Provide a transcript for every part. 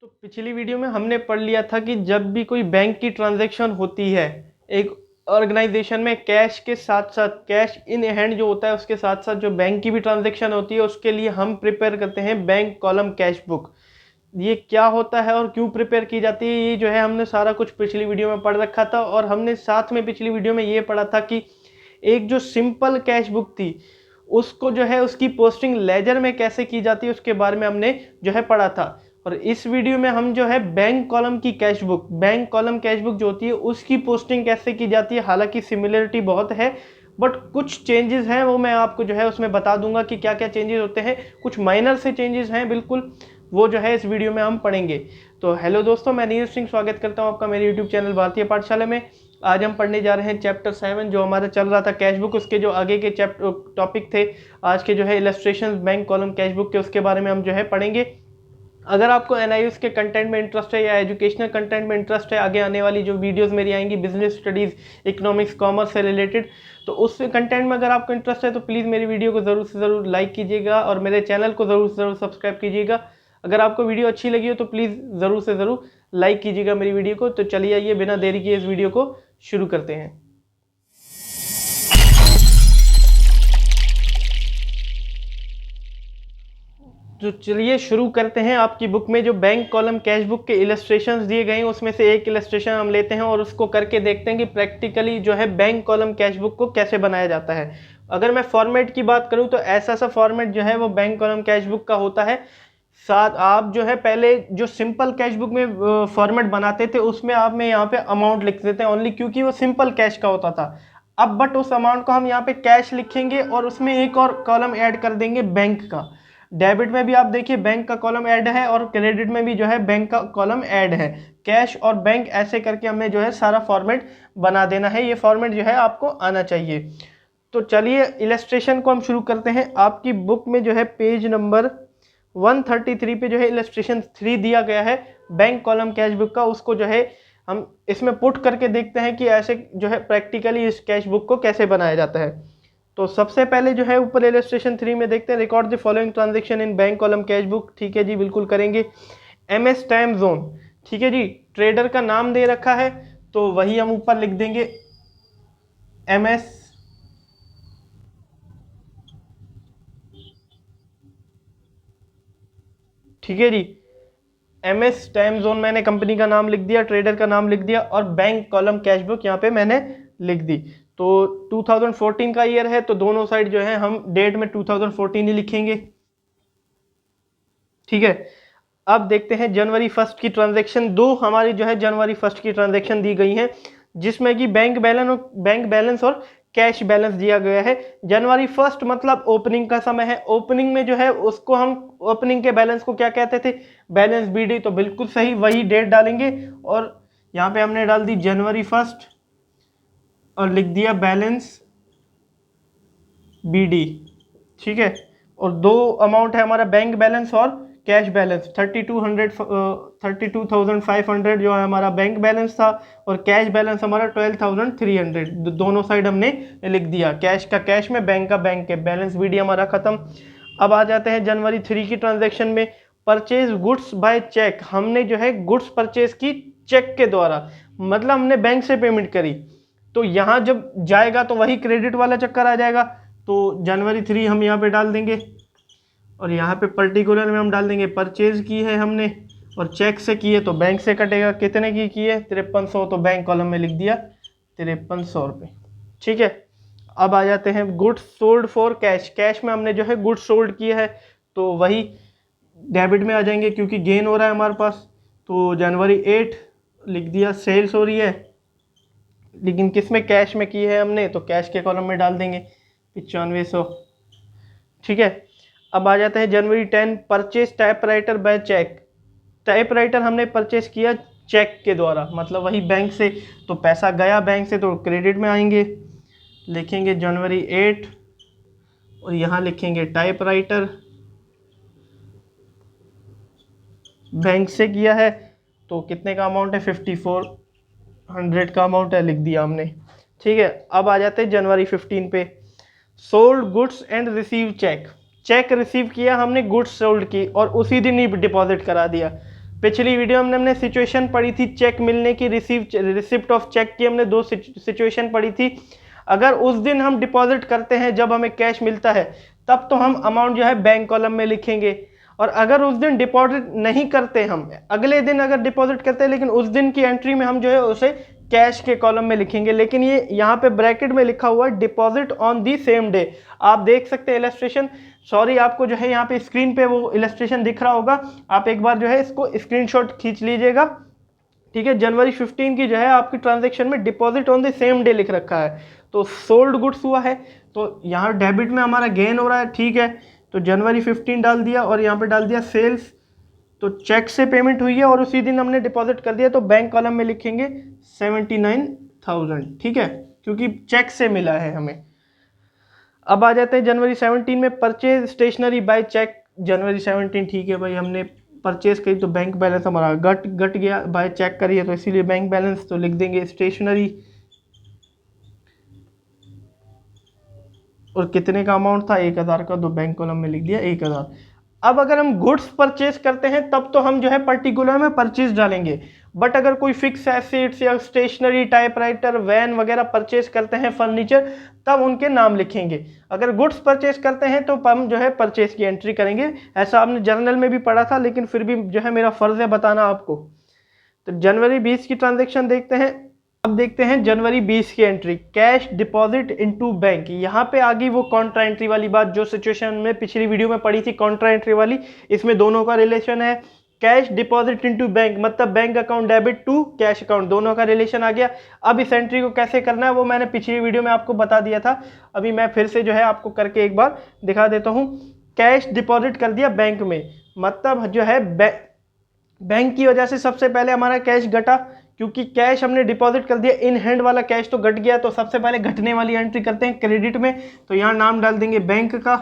तो पिछली वीडियो में हमने पढ़ लिया था कि जब भी कोई बैंक की ट्रांजैक्शन होती है एक ऑर्गेनाइजेशन में, कैश के साथ साथ, कैश इन हैंड जो होता है उसके साथ साथ जो बैंक की भी ट्रांजैक्शन होती है, उसके लिए हम प्रिपेयर करते हैं बैंक कॉलम कैश बुक। ये क्या होता है और क्यों प्रिपेयर की जाती है, ये जो है हमने सारा कुछ पिछली वीडियो में पढ़ रखा था। और हमने साथ में पिछली वीडियो में ये पढ़ा था कि एक जो सिंपल कैश बुक थी उसको जो है उसकी पोस्टिंग लेजर में कैसे की जाती है उसके बारे में हमने जो है पढ़ा था। और इस वीडियो में हम जो है बैंक कॉलम की cash book, bank column cash book जो होती है उसकी पोस्टिंग कैसे की जाती है। हालांकि सिमिलरिटी बहुत है बट कुछ चेंजेस हैं, वो मैं आपको जो है उसमें बता दूंगा कि क्या क्या चेंजेस होते हैं। कुछ माइनर से चेंजेस हैं बिल्कुल, वो जो है इस वीडियो में हम पढ़ेंगे। तो हेलो दोस्तों, मैं नीरज सिंह स्वागत करता हूं आपका मेरे यूट्यूब चैनल भारतीय पाठशाला में। आज हम पढ़ने जा रहे हैं चैप्टर 7 जो हमारा चल रहा था कैश बुक, उसके जो आगे के टॉपिक थे आज के जो है illustration bank column cash book के, उसके बारे में हम जो है पढ़ेंगे। अगर आपको एनआईयूएस के कंटेंट में इंटरेस्ट है या एजुकेशनल कंटेंट में इंटरेस्ट है, आगे आने वाली जो वीडियोस मेरी आएंगी बिजनेस स्टडीज़, इकोनॉमिक्स, कॉमर्स से रिलेटेड, तो उस कंटेंट में अगर आपको इंटरेस्ट है तो प्लीज़ मेरी वीडियो को ज़रूर से ज़रूर लाइक कीजिएगा और मेरे चैनल को ज़रूर से ज़रूर सब्सक्राइब कीजिएगा। अगर आपको वीडियो अच्छी लगी हो तो प्लीज़ ज़रूर से ज़रूर लाइक कीजिएगा मेरी वीडियो को। तो चलिए आइए बिना देरी किए इस वीडियो को शुरू करते हैं। तो चलिए शुरू करते हैं। आपकी बुक में जो बैंक कॉलम कैश बुक के इलस्ट्रेशंस दिए गए हैं उसमें से एक इलस्ट्रेशन हम लेते हैं और उसको करके देखते हैं कि प्रैक्टिकली जो है बैंक कॉलम कैश बुक को कैसे बनाया जाता है। अगर मैं फॉर्मेट की बात करूं तो ऐसा सा फॉर्मेट जो है वो बैंक कॉलम कैश बुक का होता है। साथ आप जो है पहले जो सिंपल कैश बुक में फॉर्मेट बनाते थे उसमें आप में यहाँ पे अमाउंट लिख देते हैं ओनली, क्योंकि वो सिंपल कैश का होता था। अब बट उस अमाउंट को हम यहाँ पे कैश लिखेंगे और उसमें एक और कॉलम ऐड कर देंगे बैंक का। डेबिट में भी आप देखिए बैंक का कॉलम ऐड है और क्रेडिट में भी जो है बैंक का कॉलम ऐड है। कैश और बैंक ऐसे करके हमने जो है सारा फॉर्मेट बना देना है। ये फॉर्मेट जो है आपको आना चाहिए। तो चलिए इलस्ट्रेशन को हम शुरू करते हैं। आपकी बुक में जो है पेज नंबर 133 पे जो है इलस्ट्रेशन 3 दिया गया है बैंक कॉलम कैश बुक का। उसको जो है हम इसमें पुट करके देखते हैं कि ऐसे जो है प्रैक्टिकली इस कैश बुक को कैसे बनाया जाता है। तो सबसे पहले जो है ऊपर इलस्ट्रेशन 3 में देखते हैं, record the following transaction in bank column cash book. ठीक है जी, बिल्कुल करेंगे। एमएस टाइम जोन, ठीक है जी, ट्रेडर का नाम दे रखा है तो वही हम ऊपर लिख देंगे एमएस ठीक है जी। एमएस टाइम जोन मैंने कंपनी का नाम लिख दिया, ट्रेडर का नाम लिख दिया और बैंक कॉलम कैश बुक यहाँ पे मैंने लिख दी। तो 2014 का ईयर है तो दोनों साइड जो है हम डेट में 2014 ही लिखेंगे। ठीक है, अब देखते हैं जनवरी 1 की ट्रांजैक्शन। दो हमारी जो है जनवरी 1 की ट्रांजैक्शन दी गई है जिसमें कि बैंक बैलेंस और कैश बैलेंस दिया गया है। जनवरी 1 मतलब ओपनिंग का समय है। ओपनिंग में जो है उसको हम ओपनिंग के बैलेंस को क्या कहते थे, बैलेंस बीडी। तो बिल्कुल सही वही डेट डालेंगे और यहाँ पे हमने डाल दी जनवरी 1 और लिख दिया बैलेंस बीडी। ठीक है, और दो अमाउंट है हमारा बैंक बैलेंस और कैश बैलेंस। 32,500 जो है हमारा बैंक बैलेंस था और कैश बैलेंस हमारा 12,300। दोनों साइड हमने लिख दिया, कैश का कैश में, बैंक का बैंक के। बैलेंस बीडी हमारा खत्म। अब आ जाते हैं जनवरी 3 की ट्रांजैक्शन में। परचेज गुड्स बाय चेक, हमने जो है गुड्स परचेज की चेक के द्वारा, मतलब हमने बैंक से पेमेंट करी। तो यहाँ जब जाएगा तो वही क्रेडिट वाला चक्कर आ जाएगा। तो जनवरी 3 हम यहाँ पे डाल देंगे और यहाँ पे पर्टिकुलर में हम डाल देंगे परचेज की है हमने और चेक से की है तो बैंक से कटेगा। कितने की है, 5300, तो बैंक कॉलम में लिख दिया 5300 रुपये। ठीक है, अब आ जाते हैं goods sold for cash. Cash में हमने जो है गुड्स सोल्ड किया है तो वही डेबिट में आ जाएंगे क्योंकि गेन हो रहा है हमारे पास। तो जनवरी 8 लिख दिया सेल्स हो रही है, लेकिन किस में, कैश में की है हमने, तो कैश के कॉलम में डाल देंगे 9500। ठीक है, अब आ जाते हैं जनवरी 10, purchase typewriter by cheque. Typewriter हमने परचेज किया चेक के द्वारा, मतलब वही बैंक से, तो पैसा गया बैंक से तो क्रेडिट में आएंगे। लिखेंगे जनवरी 8 और यहाँ लिखेंगे टाइपराइटर, बैंक से किया है तो कितने का अमाउंट है, 5400 का अमाउंट है, लिख दिया हमने। ठीक है, अब आ जाते हैं जनवरी 15 पे। Sold goods and receive cheque. Cheque receive किया हमने, गुड्स सोल्ड की और उसी दिन ही डिपॉजिट करा दिया। पिछली वीडियो में हमने सिचुएशन पढ़ी थी चेक मिलने की, रिसिप्ट ऑफ चेक की हमने 2 सिचुएशन पढ़ी थी। अगर उस दिन हम डिपॉजिट करते हैं जब हमें कैश मिलता है, तब तो हम अमाउंट जो है बैंक कॉलम में लिखेंगे। और अगर उस दिन डिपॉजिट नहीं करते, हम अगले दिन अगर डिपॉजिट करते हैं लेकिन उस दिन की एंट्री में हम जो है उसे कैश के कॉलम में लिखेंगे। लेकिन ये यहाँ पे ब्रैकेट में लिखा हुआ है deposit on the same day. आप देख सकते हैं इलस्ट्रेशन, सॉरी आपको जो है यहाँ पे स्क्रीन पे वो इलस्ट्रेशन दिख रहा होगा, आप एक बार जो है इसको स्क्रीनशॉट खींच लीजिएगा, ठीक है। जनवरी 15 की जो है आपकी ट्रांजैक्शन में deposit on the same day लिख रखा है, तो सोल्ड गुड्स हुआ है, तो यहाँ डेबिट में हमारा गेन हो रहा है, ठीक है। तो जनवरी 15 डाल दिया और यहाँ पे डाल दिया सेल्स, तो चेक से पेमेंट हुई है और उसी दिन हमने डिपॉजिट कर दिया, तो बैंक कॉलम में लिखेंगे 79,000, ठीक है, क्योंकि चेक से मिला है हमें। अब आ जाते हैं जनवरी 17 में, परचेज स्टेशनरी बाय चेक। जनवरी 17 ठीक है भाई, हमने परचेज करी तो बैंक बैलेंस हमारा घट गया, बाय चेक करिए तो इसीलिए बैंक बैलेंस, तो लिख देंगे स्टेशनरी और कितने का अमाउंट था 1000 का, तो बैंक कॉलम में लिख दिया 1000। अब अगर हम गुड्स परचेज करते हैं तब तो हम जो है पर्टिकुलर में परचेज डालेंगे, बट अगर कोई फिक्स एसेट्स या स्टेशनरी, टाइपराइटर, वैन वगैरह परचेज करते हैं, फर्नीचर, तब उनके नाम लिखेंगे। अगर गुड्स परचेज करते हैं तो हम जो है परचेज की एंट्री करेंगे। ऐसा आपने जर्नल में भी पढ़ा था, लेकिन फिर भी जो है मेरा फर्ज है बताना आपको। तो जनवरी 20 की ट्रांजेक्शन देखते हैं। अब देखते हैं जनवरी 20 की entry, cash deposit into bank. यहाँ पे आ गई वो कॉन्ट्रा एंट्री वाली बात जो सिचुएशन में पिछली वीडियो में पढ़ी थी, कॉन्ट्रा एंट्री वाली। इसमें दोनों का रिलेशन है, कैश डिपॉजिट इनटू बैंक मतलब bank account debit to cash account, दोनों का रिलेशन आ गया। अब इस एंट्री को कैसे करना है वो मैंने पिछली वीडियो में आपको बता दिया था, अभी मैं फिर से जो है आपको करके एक बार दिखा देता हूँ। कैश डिपॉजिट कर दिया बैंक में, मतलब जो है बैंक की वजह से सबसे पहले हमारा कैश घटा, क्योंकि कैश हमने डिपॉजिट कर दिया, इन हैंड वाला कैश तो घट गया, तो सबसे पहले घटने वाली एंट्री करते हैं क्रेडिट में। तो यहाँ नाम डाल देंगे बैंक का,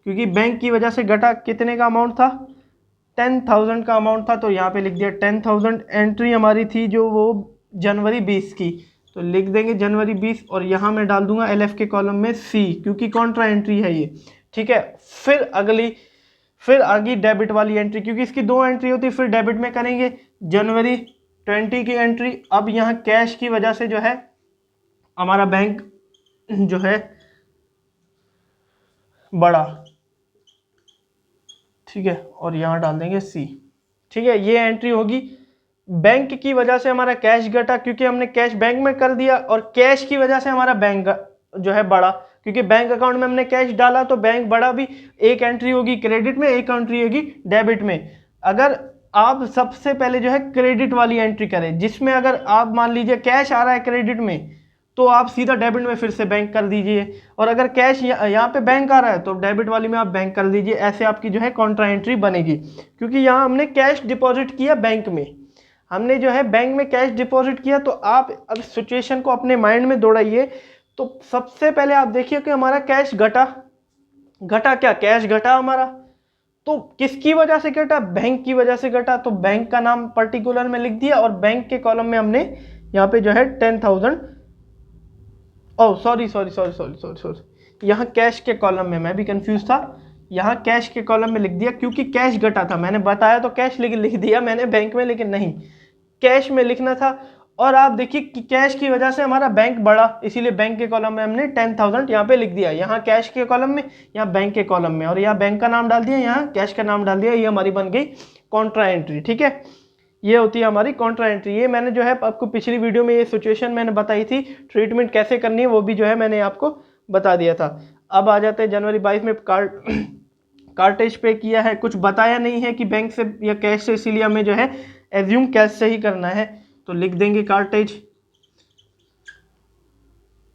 क्योंकि बैंक की वजह से घटा। कितने का अमाउंट था, 10,000 का अमाउंट था, तो यहाँ पे लिख दिया 10,000। एंट्री हमारी थी जो वो जनवरी 20 की, तो लिख देंगे जनवरी 20 और यहाँ मैं डाल दूंगा LF के कॉलम में C, क्योंकि कॉन्ट्रा एंट्री है ये, ठीक है। फिर आगे डेबिट वाली एंट्री, क्योंकि इसकी 2 एंट्री होती है, फिर डेबिट में करेंगे जनवरी 20 की एंट्री। अब यहाँ कैश की वजह से जो है हमारा बैंक जो है बड़ा, ठीक है, और यहाँ डाल देंगे C, ठीक है। ये एंट्री होगी। बैंक की वजह से हमारा कैश घटा, क्योंकि हमने कैश बैंक में कर दिया, और कैश की वजह से हमारा बैंक जो है बड़ा, क्योंकि बैंक अकाउंट में हमने कैश डाला तो बैंक बड़ा भी। एक एंट्री होगी क्रेडिट में, एक एंट्री होगी डेबिट में। अगर आप सबसे पहले जो है क्रेडिट वाली एंट्री करें, जिसमें अगर आप मान लीजिए कैश आ रहा है क्रेडिट में, तो आप सीधा डेबिट में फिर से बैंक कर दीजिए, और अगर कैश यहाँ पे बैंक आ रहा है तो डेबिट वाली में आप बैंक कर दीजिए। ऐसे आपकी जो है कॉन्ट्रा एंट्री बनेगी, क्योंकि यहाँ हमने कैश डिपॉजिट किया बैंक में, हमने जो है बैंक में कैश डिपॉजिट किया। तो आप अब सिचुएशन को अपने माइंड में दौड़ाइए, तो सबसे पहले आप देखिए कि हमारा कैश घटा क्या, कैश घटा हमारा, तो किसकी वजह से घटा, बैंक की वजह से घटा। तो बैंक का नाम पर्टिकुलर में लिख दिया, और बैंक के कॉलम में हमने यहाँ पे जो है 10,000, ओह सॉरी, यहाँ कैश के कॉलम में मैं भी कंफ्यूज था, यहाँ कैश के कॉलम में लिख दिया, क्योंकि कैश घटा था। मैंने बताया तो कैश लिख दिया मैंने बैंक में, लेकिन नहीं, कैश में लिखना था। और आप देखिए कि कैश की वजह से हमारा बैंक बढ़ा, इसीलिए बैंक के कॉलम में हमने 10,000 यहाँ पे लिख दिया, यहाँ कैश के कॉलम में, यहाँ बैंक के कॉलम में, और यहाँ बैंक का नाम डाल दिया, यहाँ कैश का नाम डाल दिया। ये हमारी बन गई कॉन्ट्रा एंट्री, ठीक है। ये होती है हमारी कॉन्ट्रा एंट्री। ये मैंने जो है आपको पिछली वीडियो में ये सिचुएशन मैंने बताई थी, ट्रीटमेंट कैसे करनी है वो भी जो है मैंने आपको बता दिया था। अब आ जाते हैं जनवरी 22 में, कार्टेज पे किया है, कुछ बताया नहीं है कि बैंक से या कैश से, इसीलिए हमें जो है एज्यूम कैश से ही करना है, तो लिख देंगे कार्टेज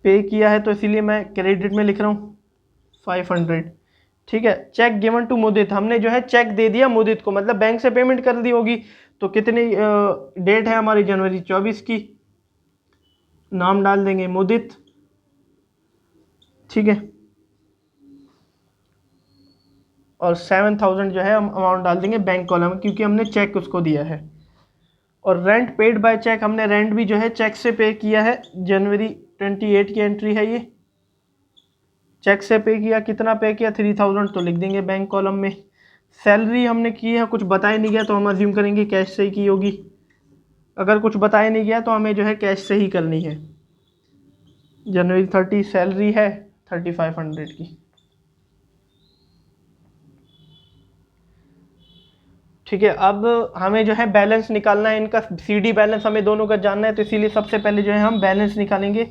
पे किया है, तो इसीलिए मैं क्रेडिट में लिख रहा हूँ 500, ठीक है। चेक गिवन टू मुदित, हमने जो है चेक दे दिया मुदित को, मतलब बैंक से पेमेंट कर दी होगी। तो कितनी डेट है हमारी, जनवरी 24 की, नाम डाल देंगे मुदित, ठीक है, और 7,000 जो है हम अमाउंट डाल देंगे बैंक कॉलम, क्योंकि हमने चेक उसको दिया है। और रेंट पेड बाय चेक, हमने रेंट भी जो है चेक से पे किया है, जनवरी 28 की एंट्री है ये, चेक से पे किया। कितना पे किया, 3,000, तो लिख देंगे बैंक कॉलम में। सैलरी हमने की है, कुछ बताया नहीं गया तो हम अज्यूम करेंगे कैश से ही की होगी। अगर कुछ बताया नहीं गया तो हमें जो है कैश से ही करनी है। जनवरी 30 सैलरी है 3500 की। ठीक है, अब हमें जो है बैलेंस निकालना है इनका, सीडी बैलेंस हमें दोनों का जानना है, तो इसीलिए सबसे पहले जो है हम बैलेंस निकालेंगे।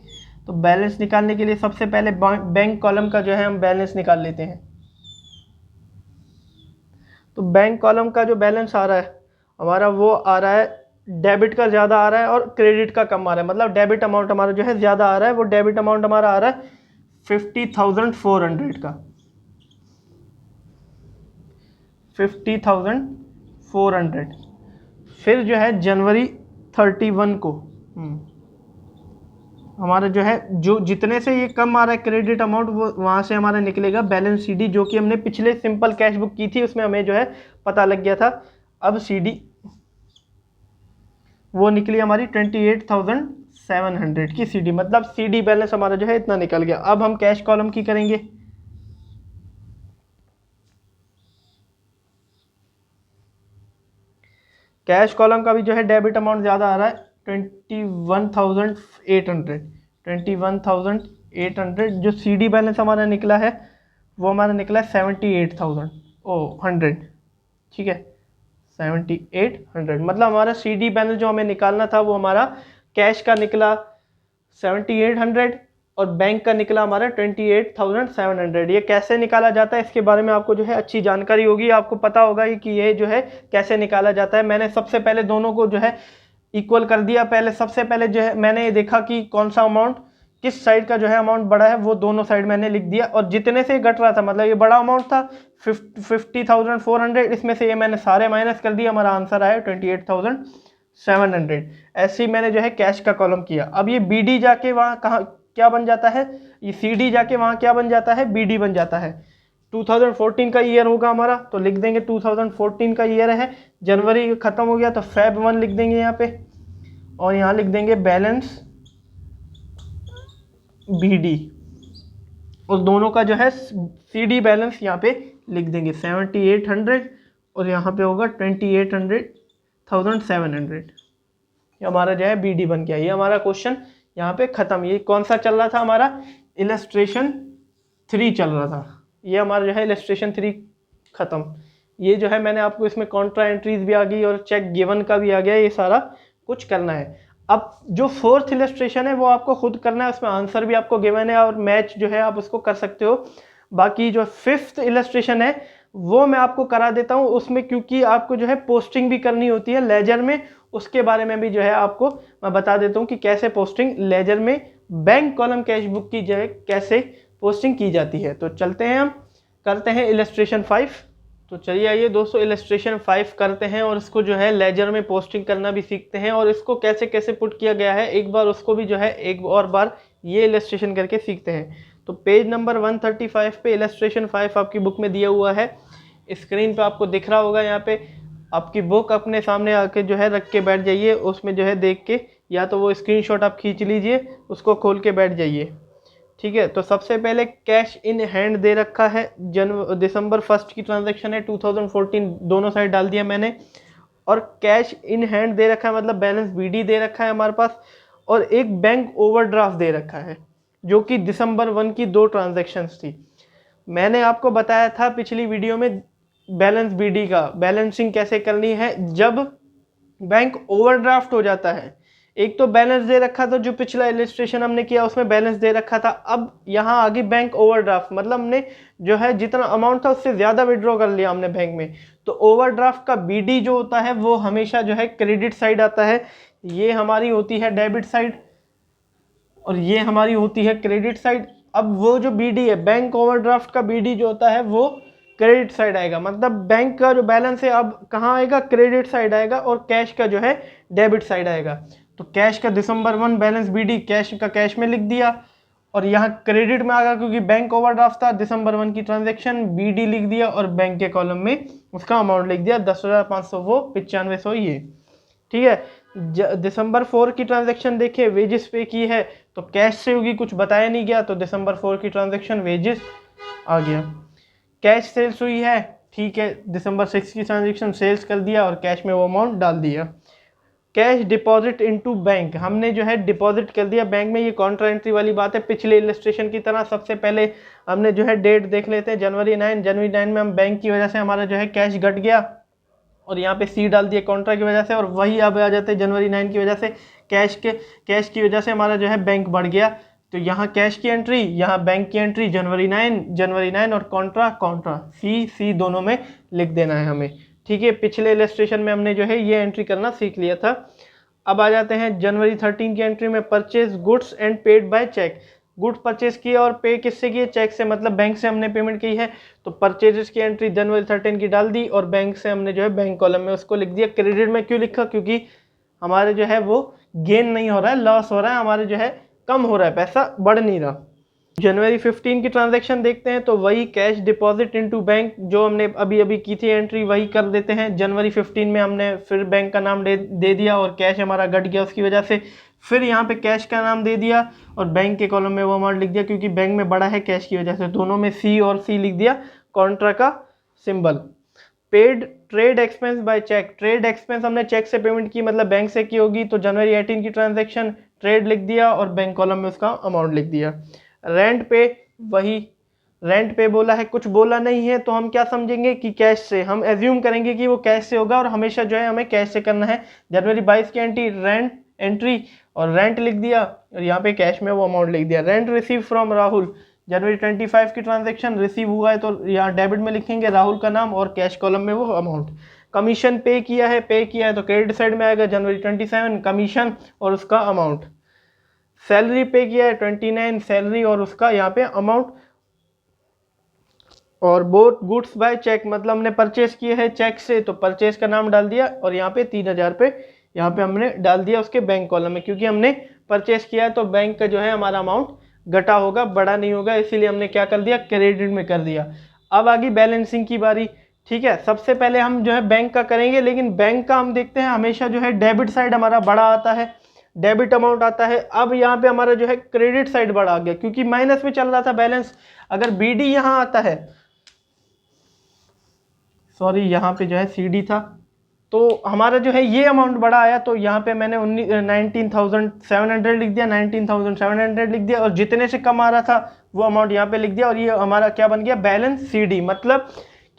तो बैलेंस निकालने के लिए सबसे पहले बैंक कॉलम का जो है हम बैलेंस निकाल लेते हैं। तो बैंक कॉलम का जो बैलेंस आ रहा है हमारा, वो आ रहा है डेबिट का ज़्यादा आ रहा है और क्रेडिट का कम आ रहा है। मतलब डेबिट अमाउंट हमारा जो है ज़्यादा आ रहा है, वो डेबिट अमाउंट हमारा आ रहा है 50,400 का, 50,400। फिर जो है जनवरी 31 को हमारा जो है, जो जितने से ये कम आ रहा है क्रेडिट अमाउंट, वो वहाँ से हमारा निकलेगा बैलेंस सीडी, जो कि हमने पिछले सिंपल कैश बुक की थी उसमें हमें जो है पता लग गया था। अब सीडी वो निकली हमारी 28,700 की सीडी, मतलब सीडी बैलेंस हमारा जो है इतना निकल गया। अब हम कैश कॉलम की करेंगे। कैश कॉलम का भी जो है डेबिट अमाउंट ज़्यादा आ रहा है 21,800। जो सीडी बैलेंस हमारा निकला है वो हमारा निकला है 78,100। ठीक है, 7800। मतलब हमारा सीडी बैलेंस जो हमें निकालना था वो हमारा कैश का निकला 7800 और बैंक का निकला हमारा 28,700। ये कैसे निकाला जाता है इसके बारे में आपको जो है अच्छी जानकारी होगी, आपको पता होगा कि ये जो है कैसे निकाला जाता है। मैंने सबसे पहले दोनों को जो है इक्वल कर दिया। पहले सबसे पहले जो है मैंने ये देखा कि कौन सा अमाउंट, किस साइड का जो है अमाउंट बड़ा है, वो दोनों साइड मैंने लिख दिया। और जितने से घट रहा था, मतलब ये बड़ा अमाउंट था 50,400, इसमें से ये मैंने सारे माइनस कर दिया, हमारा आंसर आया 28,700। ऐसे ही मैंने जो है कैश का कॉलम किया। अब ये बीडी जाके वहाँ कहाँ क्या बन जाता है, ये सीडी जाके वहाँ क्या बन जाता है, बीडी बन जाता है। 2014 का ईयर होगा हमारा, तो लिख देंगे 2014 का ईयर है। जनवरी खत्म हो गया तो फेब 1 लिख देंगे यहाँ पे, और यहाँ लिख देंगे बैलेंस बीडी, और दोनों का जो है सीडी बैलेंस यहाँ पे लिख देंगे 7800 और यहाँ पे होगा 28,700। ये हमारा जो है बीडी बन गया। ये हमारा क्वेश्चन यहाँ पे खत्म। ये कौन सा चल रहा था हमारा, इलस्ट्रेशन 3 चल रहा था। ये हमारा जो है इलस्ट्रेशन 3 खत्म। ये जो है मैंने आपको इसमें कॉन्ट्रा एंट्रीज भी आ गई और चेक गिवन का भी आ गया, ये सारा कुछ करना है। अब जो 4th इलस्ट्रेशन है वो आपको खुद करना है, उसमें आंसर भी आपको गिवन है और मैच जो है आप उसको कर सकते हो। बाकी जो 5th इलस्ट्रेशन है वो मैं आपको करा देता हूँ उसमें, क्योंकि आपको जो है पोस्टिंग भी करनी होती है लेजर में, उसके बारे में भी जो है आपको मैं बता देता हूँ कि कैसे पोस्टिंग लेजर में बैंक कॉलम कैश बुक की जो है कैसे पोस्टिंग की जाती है। तो चलते हैं, हम करते हैं इलस्ट्रेशन 5। तो चलिए आइए दोस्तों इलस्ट्रेशन 5 करते हैं और इसको जो है लेजर में पोस्टिंग करना भी सीखते हैं, और इसको कैसे कैसे पुट किया गया है एक बार उसको भी जो है एक और बार ये इलस्ट्रेशन करके सीखते हैं। तो पेज नंबर 135 पे इलस्ट्रेशन 5 आपकी बुक में दिया हुआ है, स्क्रीन पे आपको दिख रहा होगा। यहाँ पे आपकी बुक अपने सामने आके जो है रख के बैठ जाइए, उसमें जो है देख के, या तो वो स्क्रीनशॉट आप खींच लीजिए, उसको खोल के बैठ जाइए। ठीक है, तो सबसे पहले कैश इन हैंड दे रखा है, दिसंबर 1 की ट्रांजैक्शन है, 2014 दोनों साइड डाल दिया मैंने। और कैश इन हैंड दे रखा है मतलब बैलेंस बीडी दे रखा है हमारे पास, और एक बैंक ओवरड्राफ्ट दे रखा है जो कि दिसंबर 1 की 2 ट्रांजैक्शंस थी। मैंने आपको बताया था पिछली वीडियो में बैलेंस बीडी का बैलेंसिंग कैसे करनी है जब बैंक ओवरड्राफ्ट हो जाता है। एक तो बैलेंस दे रखा था, जो पिछला इलस्ट्रेशन हमने किया उसमें बैलेंस दे रखा था। अब यहाँ आगे बैंक ओवरड्राफ्ट, मतलब हमने जो है जितना अमाउंट था उससे ज़्यादा विड्रॉ कर लिया हमने बैंक में। तो ओवरड्राफ्ट का बीडी जो होता है वो हमेशा जो है क्रेडिट साइड आता है, ये हमारी होती है डेबिट साइड और ये हमारी होती है क्रेडिट साइड। अब वो जो बीडी है, बैंक ओवरड्राफ्ट का बीडी जो होता है वो क्रेडिट साइड आएगा, मतलब बैंक का जो बैलेंस है अब कहाँ आएगा, क्रेडिट साइड आएगा, और कैश का जो है डेबिट साइड आएगा। तो कैश का दिसंबर 1 बैलेंस बीडी कैश का कैश में लिख दिया, और यहाँ क्रेडिट में आ गया क्योंकि बैंक ओवरड्राफ्ट था, दिसंबर 1 की ट्रांजैक्शन बीडी लिख दिया और बैंक के कॉलम में उसका अमाउंट लिख दिया 10,500 वो 9500 ये। ठीक है, दिसंबर 4 की ट्रांजैक्शन देखिए, वेजेस पे की है तो कैश से होगी, कुछ बताया नहीं गया, तो दिसंबर 4 की ट्रांजैक्शन वेजेस आ गया। कैश सेल्स हुई है ठीक है, दिसंबर 6 की ट्रांजेक्शन, सेल्स कर दिया और कैश में वो अमाउंट डाल दिया। कैश डिपॉजिट इनटू बैंक, हमने जो है डिपॉजिट कर दिया बैंक में। ये कॉन्ट्रा एंट्री वाली बात है, पिछले इलस्ट्रेशन की तरह। सबसे पहले हमने जो है डेट देख लेते हैं, जनवरी 9 में हम बैंक की वजह से हमारा जो है कैश घट गया और यहाँ पे सी डाल दिया कॉन्ट्रा की वजह से, और वही अब आ जाते हैं जनवरी 9 की वजह से कैश की वजह से हमारा जो है बैंक बढ़ गया। तो यहाँ कैश की एंट्री, यहाँ बैंक की एंट्री, जनवरी 9 और कॉन्ट्रा सी दोनों में लिख देना है हमें। ठीक है, पिछले इलस्ट्रेशन में हमने जो है ये एंट्री करना सीख लिया था। अब आ जाते हैं जनवरी 13 की एंट्री में, purchase goods and paid by cheque. Goods purchase किया और पे किससे किए? चेक से, मतलब बैंक से हमने पेमेंट की है। तो परचेजेस की एंट्री जनवरी 13 की डाल दी और बैंक से हमने जो है बैंक कॉलम में उसको लिख दिया। क्रेडिट में क्यों लिखा? क्योंकि हमारे जो है वो गेन नहीं हो रहा है, लॉस हो रहा है, हमारे जो है कम हो रहा है, पैसा बढ़ नहीं रहा। जनवरी 15 की ट्रांजैक्शन देखते हैं, तो वही कैश डिपॉजिट इनटू बैंक जो हमने अभी अभी की थी एंट्री, वही कर देते हैं। जनवरी 15 में हमने फिर बैंक का नाम दे दिया और कैश हमारा घट गया उसकी वजह से। फिर यहाँ पे कैश का नाम दे दिया और बैंक के कॉलम में वो अमाउंट लिख दिया, क्योंकि बैंक में बड़ा है कैश की वजह से। दोनों में सी और सी लिख दिया, कॉन्ट्रा का symbol. Paid trade expense by cheque, trade expense हमने चेक से पेमेंट की, मतलब बैंक से की होगी, तो जनवरी 18 की ट्रांजैक्शन, ट्रेड लिख दिया और बैंक कॉलम में उसका अमाउंट लिख दिया। रेंट पे, वही रेंट पे बोला है, कुछ बोला नहीं है, तो हम क्या समझेंगे कि कैश से, हम एज्यूम करेंगे कि वो कैश से होगा और हमेशा जो है हमें कैश से करना है। जनवरी 22 की एंट्री और रेंट लिख दिया और यहाँ पे कैश में वो अमाउंट लिख दिया। रेंट रिसीव फ्रॉम राहुल, जनवरी 25 की ट्रांजैक्शन, रिसीव हुआ है तो यहाँ डेबिट में लिखेंगे राहुल का नाम और कैश कॉलम में वो अमाउंट। कमीशन पे किया है तो क्रेडिट साइड में आएगा जनवरी 27 कमीशन और उसका अमाउंट। सैलरी पे किया है 29 सैलरी और उसका यहाँ पे अमाउंट। और बोथ गुड्स बाय चेक, मतलब हमने परचेस किए हैं चेक से, तो परचेस का नाम डाल दिया और यहाँ पे 3000 पे यहाँ पे हमने डाल दिया उसके बैंक कॉलम में, क्योंकि हमने परचेस किया है तो बैंक का जो है हमारा अमाउंट घटा होगा, बड़ा नहीं होगा, इसीलिए हमने क्या कर दिया, क्रेडिट में कर दिया। अब आ गई बैलेंसिंग की बारी। ठीक है, सबसे पहले हम जो है बैंक का करेंगे, लेकिन बैंक का हम देखते हैं हमेशा जो है डेबिट साइड हमारा बड़ा आता है, डेबिट अमाउंट आता है। अब यहाँ पे हमारा जो है क्रेडिट साइड बढ़ा गया, क्योंकि माइनस में चल रहा था बैलेंस। अगर बीडी यहाँ आता है, सॉरी यहाँ पे जो है सीडी था, तो हमारा जो है ये अमाउंट बड़ा आया, तो यहाँ पे मैंने 19,700 लिख दिया, 19,700 लिख दिया, और जितने से कम आ रहा था वो अमाउंट यहाँ पे लिख दिया, और ये हमारा क्या बन गया, बैलेंस सीडी। मतलब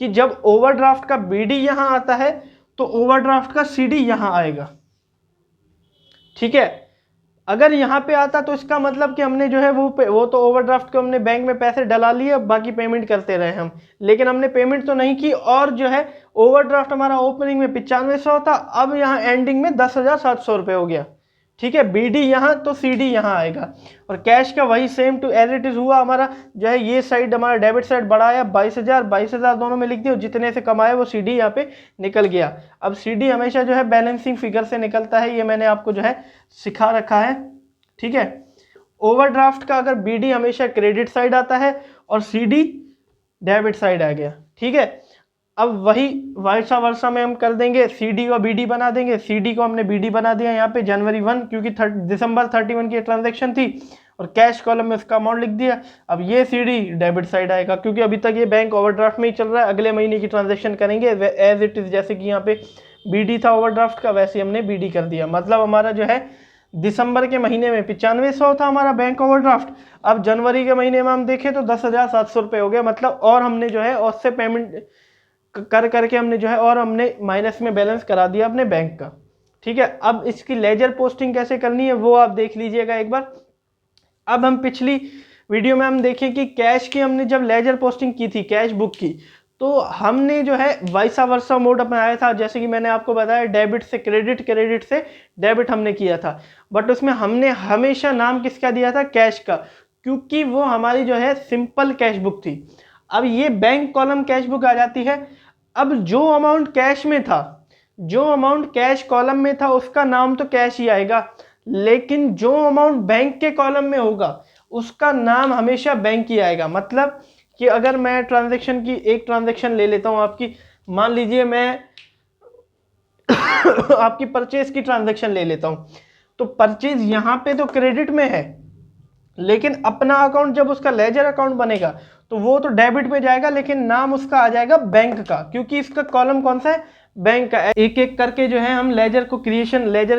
कि जब ओवरड्राफ्ट का बीडी यहाँ आता है तो ओवरड्राफ्ट का सीडी यहाँ आएगा। ठीक है, अगर यहाँ पे आता तो इसका मतलब कि हमने जो है वो तो ओवरड्राफ्ट को हमने बैंक में पैसे डला लिए, बाकी पेमेंट करते रहे हम, लेकिन हमने पेमेंट तो नहीं की। और जो है ओवरड्राफ्ट हमारा ओपनिंग में 9500 था, अब यहाँ एंडिंग में 10,700 रुपये हो गया। ठीक है, बीडी यहाँ तो सीडी यहाँ आएगा। और कैश का वही same to as it is हुआ, हमारा जो है ये साइड हमारा डेबिट साइड बढ़ाया, 22,000 दोनों में लिख दिया, जितने से कमाए वो सीडी यहाँ पे निकल गया। अब सीडी हमेशा जो है बैलेंसिंग फिगर से निकलता है, ये मैंने आपको जो है सिखा रखा है। ठीक है, ओवरड्राफ्ट का अगर बीडी हमेशा क्रेडिट साइड आता है और सीडी डेबिट साइड आ गया। ठीक है, अब वही वाइसा वर्षा में हम कर देंगे, सीडी को बीडी बना देंगे। सीडी को हमने बीडी बना दिया यहाँ पे जनवरी 1, क्योंकि दिसंबर 31 की ट्रांजैक्शन थी, और कैश कॉलम में उसका अमाउंट लिख दिया। अब ये सीडी डेबिट साइड आएगा, क्योंकि अभी तक ये बैंक ओवरड्राफ्ट में ही चल रहा है, अगले महीने की ट्रांजैक्शन करेंगे एज इट इज, जैसे कि यहाँ पे बीडी था ओवरड्राफ्ट का, वैसे हमने बीडी कर दिया। मतलब हमारा जो है दिसंबर के महीने में 9500 था हमारा बैंक ओवरड्राफ्ट, अब जनवरी के महीने में हम देखें तो 10,700 रुपये हो गया। मतलब और हमने जो है उससे पेमेंट करके हमने जो है और हमने माइनस में बैलेंस करा दिया अपने बैंक का। ठीक है, अब इसकी लेजर पोस्टिंग कैसे करनी है वो आप देख लीजिएगा एक बार। अब हम पिछली वीडियो में हम देखें कि कैश की हमने जब लेजर पोस्टिंग की थी कैश बुक की, तो हमने जो है वाइसा वर्सा मोड अपनाया था। जैसे कि मैंने आपको बताया डेबिट से क्रेडिट, क्रेडिट से डेबिट हमने किया था, बट उसमें हमने हमेशा नाम किसका दिया था, कैश का, क्योंकि वो हमारी जो है सिंपल कैश बुक थी। अब ये बैंक कॉलम कैश बुक आ जाती है। अब जो अमाउंट कैश में था, जो अमाउंट कैश कॉलम में था, उसका नाम तो कैश ही आएगा, लेकिन जो अमाउंट बैंक के कॉलम में होगा उसका नाम हमेशा बैंक ही आएगा। मतलब कि अगर मैं ट्रांजैक्शन की एक ट्रांजैक्शन ले लेता हूं आपकी, मान लीजिए मैं आपकी परचेज की ट्रांजैक्शन ले लेता हूं, तो परचेज यहां पे तो क्रेडिट में है, लेकिन अपना अकाउंट जब उसका लेजर अकाउंट बनेगा तो वो तो डेबिट में जाएगा, लेकिन नाम उसका आ जाएगा बैंक का, क्योंकि इसका कॉलम कौन सा है, बैंक का। एक एक करके जो है हम लेजर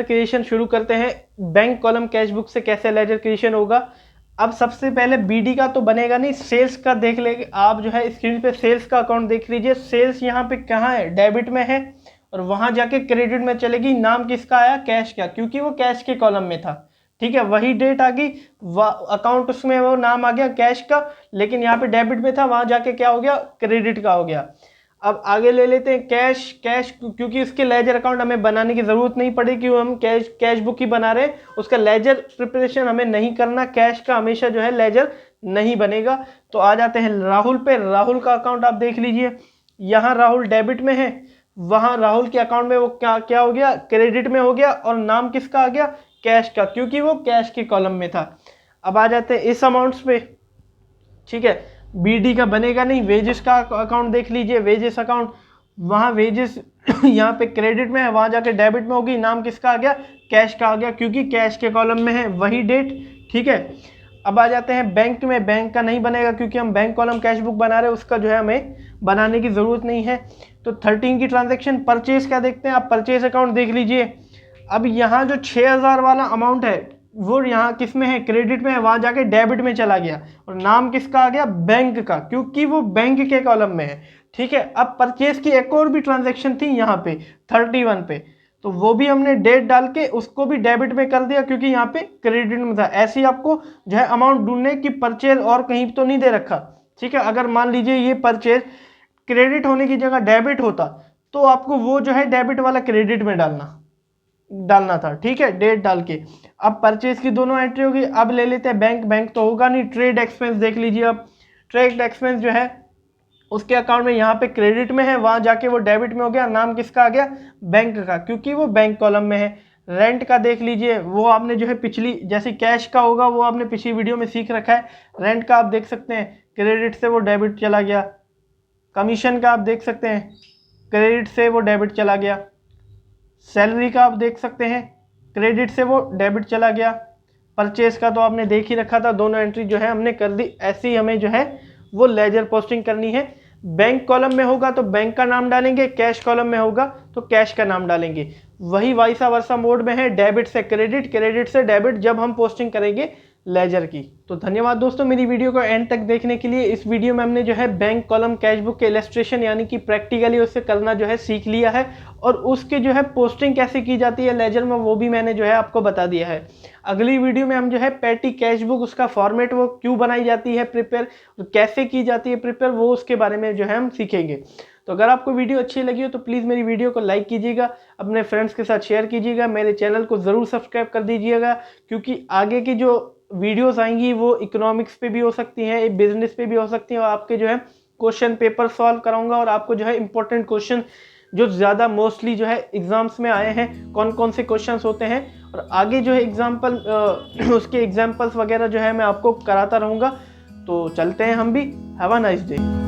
क्रिएशन शुरू करते हैं। बैंक कॉलम कैश बुक से कैसे लेजर क्रिएशन होगा। अब सबसे पहले बीडी का तो बनेगा नहीं, सेल्स का देख लेंगे। आप जो है स्क्रीन पे सेल्स का अकाउंट देख लीजिए। सेल्स यहाँ पे कहाँ है, डेबिट में है, और वहां जाके क्रेडिट में चलेगी। नाम किसका आया, कैश का, क्योंकि वो कैश के कॉलम में था। ठीक है, वही डेट आ गई, अकाउंट उसमें वो नाम आ गया कैश का, लेकिन यहाँ पे डेबिट में था, वहां जाके क्या हो गया, क्रेडिट का हो गया। अब आगे ले लेते हैं कैश, क्योंकि उसके लेजर अकाउंट हमें बनाने की जरूरत नहीं पड़ी, क्योंकि हम कैश बुक ही बना रहे हैं, उसका लेजर प्रिपरेशन हमें नहीं करना। कैश का हमेशा जो है लेजर नहीं बनेगा। तो आ जाते हैं राहुल पे। राहुल का अकाउंट आप देख लीजिए, यहाँ राहुल डेबिट में है, वहां राहुल के अकाउंट में वो क्या हो गया, क्रेडिट में हो गया, और नाम किसका आ गया, कैश का, क्योंकि वो कैश के कॉलम में था। अब आ जाते हैं इस अमाउंट्स पे। ठीक है, बीडी का बनेगा नहीं। वेजेस का अकाउंट देख लीजिए, वेजेस अकाउंट, वहां वेजेस यहाँ पे क्रेडिट में है, वहां जाके डेबिट में होगी। नाम किसका आ गया, कैश का आ गया, क्योंकि कैश के कॉलम में है, वही डेट। ठीक है, अब आ जाते हैं बैंक में। बैंक का नहीं बनेगा, क्योंकि हम बैंक कॉलम कैश बुक बना रहे हैं, उसका जो है हमें बनाने की जरूरत नहीं है। तो 13 की ट्रांजेक्शन। परचेज का देखते हैं, आप परचेज अकाउंट देख लीजिए। अब यहाँ जो 6000 वाला अमाउंट है वो यहाँ किस में है, क्रेडिट में है, वहां जाके डेबिट में चला गया, और नाम किसका आ गया, बैंक का, क्योंकि वो बैंक के कॉलम में है। ठीक है, अब परचेज की एक और भी ट्रांजैक्शन थी यहाँ पे 31 पे, तो वो भी हमने डेट डाल के उसको भी डेबिट में कर दिया, क्योंकि यहाँ पे क्रेडिट में था। ऐसे ही आपको जो है अमाउंट ढूंढने की, परचेज और कहीं तो नहीं दे रखा। ठीक है, अगर मान लीजिए ये परचेज क्रेडिट होने की जगह डेबिट होता, तो आपको वो जो है डेबिट वाला क्रेडिट में डालना था। ठीक है, डेट डाल के। अब परचेज की दोनों एंट्री होगी। अब ले लेते हैं बैंक तो होगा नहीं। ट्रेड एक्सपेंस देख लीजिए। अब ट्रेड एक्सपेंस जो है उसके अकाउंट में यहाँ पे क्रेडिट में है, वहां जाके वो डेबिट में हो गया। नाम किसका आ गया, बैंक का, क्योंकि वो बैंक कॉलम में है। रेंट का देख लीजिए, वो आपने जो है पिछली, जैसे कैश का होगा वो आपने पिछली वीडियो में सीख रखा है। रेंट का आप देख सकते हैं, क्रेडिट से वो डेबिट चला गया। कमीशन का आप देख सकते हैं, क्रेडिट से वो डेबिट चला गया। सैलरी का आप देख सकते हैं, क्रेडिट से वो डेबिट चला गया। परचेज का तो आपने देख ही रखा था, दोनों एंट्री जो है हमने कर दी। ऐसे ही हमें जो है वो लेजर पोस्टिंग करनी है। बैंक कॉलम में होगा तो बैंक का नाम डालेंगे, कैश कॉलम में होगा तो कैश का नाम डालेंगे। वही वाइसा वर्सा मोड में है, डेबिट से क्रेडिट, क्रेडिट से डेबिट, जब हम पोस्टिंग करेंगे लेजर की। तो धन्यवाद दोस्तों मेरी वीडियो को एंड तक देखने के लिए। इस वीडियो में हमने जो है बैंक कॉलम कैश बुक के इलस्ट्रेशन यानी कि प्रैक्टिकली उससे करना जो है सीख लिया है, और उसके जो है पोस्टिंग कैसे की जाती है लेजर में वो भी मैंने जो है आपको बता दिया है। अगली वीडियो में हम जो है पैटी कैश बुक, उसका फॉर्मेट वो क्यों बनाई जाती है प्रिपेयर, कैसे की जाती है प्रिपेयर, वो उसके बारे में जो है हम सीखेंगे। तो अगर आपको वीडियो अच्छी लगी हो तो प्लीज़ मेरी वीडियो को लाइक कीजिएगा, अपने फ्रेंड्स के साथ शेयर कीजिएगा, मेरे चैनल को ज़रूर सब्सक्राइब कर दीजिएगा, क्योंकि आगे की जो वीडियोस आएंगी वो इकोनॉमिक्स पे भी हो सकती हैं, बिजनेस पे भी हो सकती हैं, और आपके जो है क्वेश्चन पेपर सॉल्व कराऊंगा, और आपको जो है इंपॉर्टेंट क्वेश्चन जो ज़्यादा मोस्टली जो है एग्जाम्स में आए हैं, कौन कौन से क्वेश्चंस होते हैं, और आगे जो है एग्जाम्पल उसके एग्जाम्पल्स वगैरह जो है मैं आपको कराता रहूँगा। तो चलते हैं हम भी। Have a nice day.